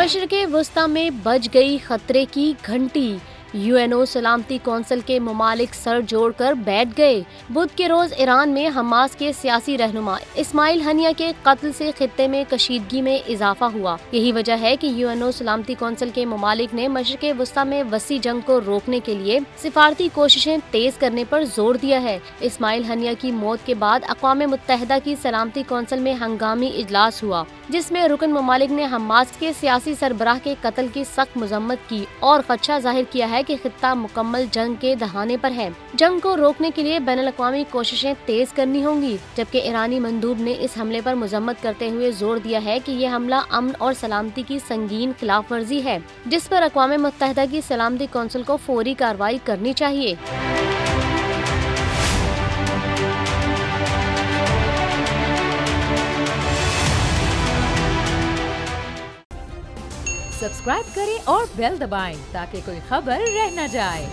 मशरिक़ वस्ता में बज गई खतरे की घंटी। यूएनओ सलामती कौंसिल के ममालिक सर जोड़कर बैठ गए। बुध के रोज ईरान में हमास के सियासी रहनुमा इस्माइल हनिया के कत्ल से खित्ते में कशीदगी में इजाफा हुआ। यही वजह है कि यूएनओ सलामती कौंसिल के ममालिक ने मशरिक़ वस्ता में वसी जंग को रोकने के लिए सिफारती कोशिशें तेज करने पर जोर दिया है। इस्माइल हनिया की मौत के बाद अक़वाम मुत्तहिदा की सलामती कौंसिल में हंगामी इजलास हुआ, जिसमें रुकन ममालिक ने हमास के सियासी सरबराह के कत्ल की सख्त मजम्मत की और खदशा जाहिर किया है कि खित्ता मुकम्मल जंग के दहाने पर है। जंग को रोकने के लिए बैनुल-अक़वामी कोशिशें तेज करनी होंगी, जबकि ईरानी मंदूब ने इस हमले पर मजम्मत करते हुए जोर दिया है कि यह हमला अमन और सलामती की संगीन खिलाफ वर्जी है, जिस पर अक़वाम मुत्तहिदा की सलामती कौंसिल को फौरी कार्रवाई करनी चाहिए। सब्सक्राइब करें और बेल दबाएं ताकि कोई खबर रह न जाए।